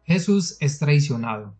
Jesús es traicionado.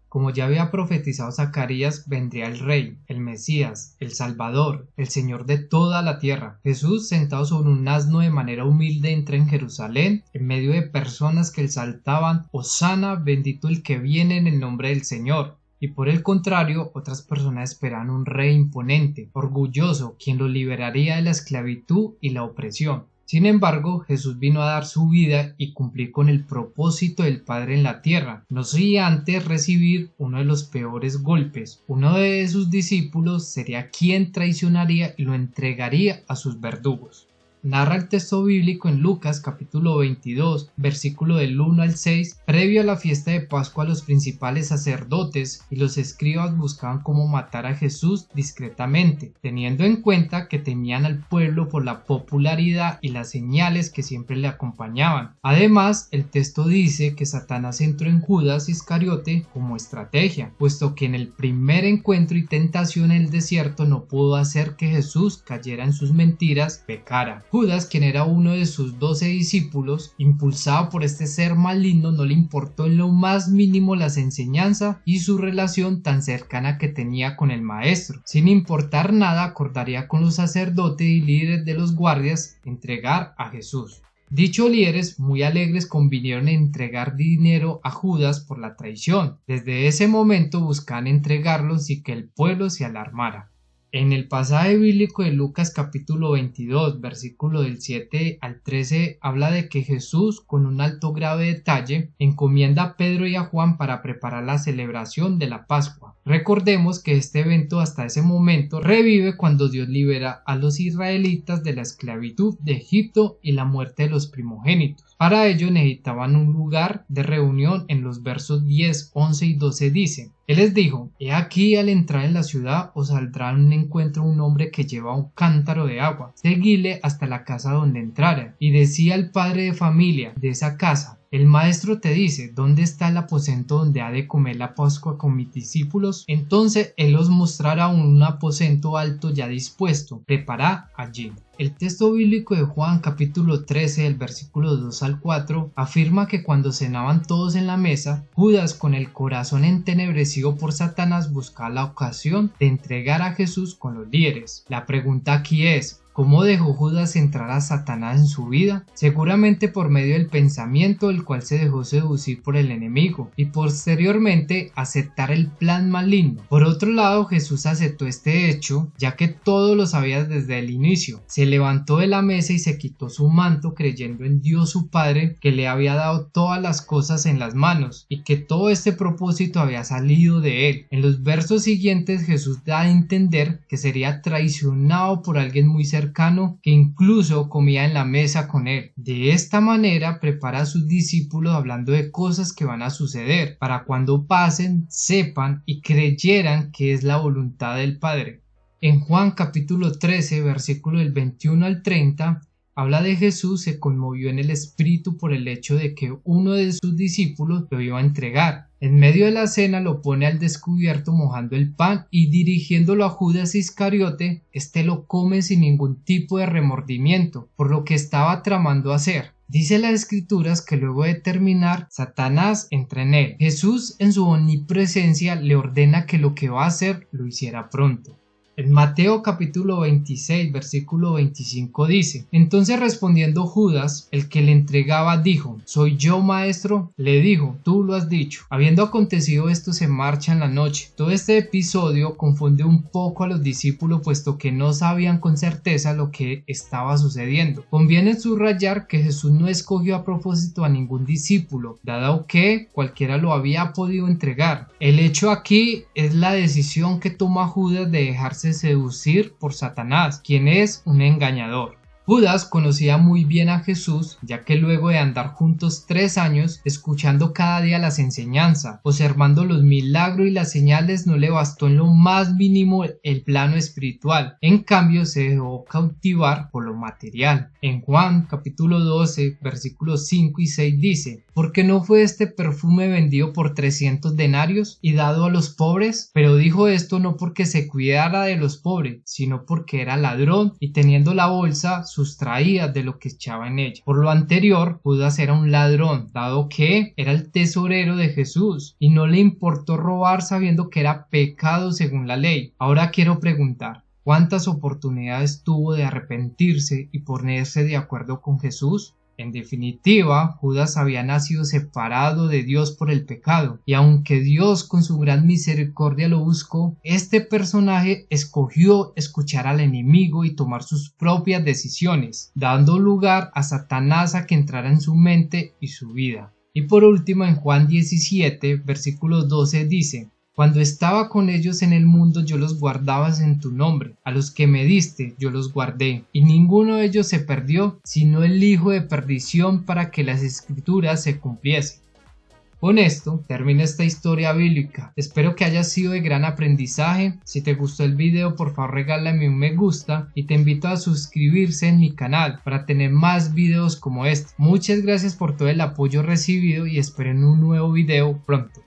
Como ya había profetizado Zacarías, vendría el Rey, el Mesías, el Salvador, el Señor de toda la tierra. Jesús, sentado sobre un asno de manera humilde, entra en Jerusalén, en medio de personas que exaltaban: Hosana, bendito el que viene en el nombre del Señor. Y por el contrario, otras personas esperaban un rey imponente, orgulloso, quien los liberaría de la esclavitud y la opresión. Sin embargo, Jesús vino a dar su vida y cumplir con el propósito del Padre en la tierra, no sin antes recibir uno de los peores golpes. Uno de sus discípulos sería quien traicionaría y lo entregaría a sus verdugos. Narra el texto bíblico en Lucas capítulo 22, versículo del 1 al 6, previo a la fiesta de Pascua los principales sacerdotes y los escribas buscaban cómo matar a Jesús discretamente, teniendo en cuenta que temían al pueblo por la popularidad y las señales que siempre le acompañaban. Además, el texto dice que Satanás entró en Judas Iscariote como estrategia, puesto que en el primer encuentro y tentación en el desierto no pudo hacer que Jesús cayera en sus mentiras, pecara. Judas, quien era uno de sus 12 discípulos, impulsado por este ser maligno, no le importó en lo más mínimo las enseñanzas y su relación tan cercana que tenía con el maestro. Sin importar nada, acordaría con los sacerdotes y líderes de los guardias entregar a Jesús. Dichos líderes, muy alegres, convinieron en entregar dinero a Judas por la traición. Desde ese momento buscaban entregarlo sin que el pueblo se alarmara. En el pasaje bíblico de Lucas capítulo 22, versículo del 7 al 13, habla de que Jesús, con un alto grado de detalle, encomienda a Pedro y a Juan para preparar la celebración de la Pascua. Recordemos que este evento hasta ese momento revive cuando Dios libera a los israelitas de la esclavitud de Egipto y la muerte de los primogénitos. Para ello necesitaban un lugar de reunión. En los versos 10, 11 y 12 dice: Él les dijo: He aquí, al entrar en la ciudad os saldrá en un encuentro un hombre que lleva un cántaro de agua. Seguidle hasta la casa donde entrara. Y decía el padre de familia de esa casa: El maestro te dice: ¿dónde está el aposento donde ha de comer la Pascua con mis discípulos? Entonces él os mostrará un aposento alto ya dispuesto. Preparad allí. El texto bíblico de Juan capítulo 13, del versículo 2 al 4, afirma que cuando cenaban todos en la mesa, Judas, con el corazón entenebrecido por Satanás, buscaba la ocasión de entregar a Jesús con los líderes. La pregunta aquí es: ¿cómo dejó Judas entrar a Satanás en su vida? Seguramente por medio del pensamiento, del cual se dejó seducir por el enemigo y posteriormente aceptar el plan maligno. Por otro lado, Jesús aceptó este hecho, ya que todo lo sabía desde el inicio. Se levantó de la mesa y se quitó su manto, creyendo en Dios su Padre, que le había dado todas las cosas en las manos y que todo este propósito había salido de él. En los versos siguientes, Jesús da a entender que sería traicionado por alguien muy cercano, que incluso comía en la mesa con él. De esta manera prepara a sus discípulos hablando de cosas que van a suceder, para cuando pasen sepan y creyeran que es la voluntad del Padre. En Juan capítulo 13, versículo del 21 al 30, habla de Jesús se conmovió en el espíritu por el hecho de que uno de sus discípulos lo iba a entregar. En medio de la cena lo pone al descubierto mojando el pan y dirigiéndolo a Judas Iscariote, este lo come sin ningún tipo de remordimiento por lo que estaba tramando hacer. Dice las escrituras que luego de terminar, Satanás entra en él. Jesús, en su omnipresencia, le ordena que lo que va a hacer lo hiciera pronto. En Mateo capítulo 26, versículo 25 dice: Entonces respondiendo Judas, el que le entregaba, dijo: ¿Soy yo, maestro? Le dijo: Tú lo has dicho. Habiendo acontecido esto, se marcha en la noche. Todo este episodio confunde un poco a los discípulos, puesto que no sabían con certeza lo que estaba sucediendo. Conviene subrayar que Jesús no escogió a propósito a ningún discípulo, dado que cualquiera lo había podido entregar. El hecho aquí es la decisión que toma Judas de dejarse seducir por Satanás, quien es un engañador. Judas conocía muy bien a Jesús, ya que luego de andar juntos 3 años, escuchando cada día las enseñanzas, observando los milagros y las señales, no le bastó en lo más mínimo el plano espiritual. En cambio, se dejó cautivar por lo material. En Juan capítulo 12, versículos 5 y 6 dice: ¿Por qué no fue este perfume vendido por 300 denarios y dado a los pobres? Pero dijo esto no porque se cuidara de los pobres, sino porque era ladrón y teniendo la bolsa sustraía de lo que echaba en ella. Por lo anterior, Judas era un ladrón, dado que era el tesorero de Jesús y no le importó robar sabiendo que era pecado según la ley. Ahora quiero preguntar, ¿cuántas oportunidades tuvo de arrepentirse y ponerse de acuerdo con Jesús? En definitiva, Judas había nacido separado de Dios por el pecado, y aunque Dios con su gran misericordia lo buscó, este personaje escogió escuchar al enemigo y tomar sus propias decisiones, dando lugar a Satanás a que entrara en su mente y su vida. Y por último, en Juan 17, versículo 12 dice: Cuando estaba con ellos en el mundo yo los guardaba en tu nombre, a los que me diste yo los guardé, y ninguno de ellos se perdió, sino el hijo de perdición, para que las escrituras se cumpliesen. Con esto termina esta historia bíblica. Espero que haya sido de gran aprendizaje. Si te gustó el video, por favor regálame un me gusta y te invito a suscribirse en mi canal para tener más videos como este. Muchas gracias por todo el apoyo recibido y espero en un nuevo video pronto.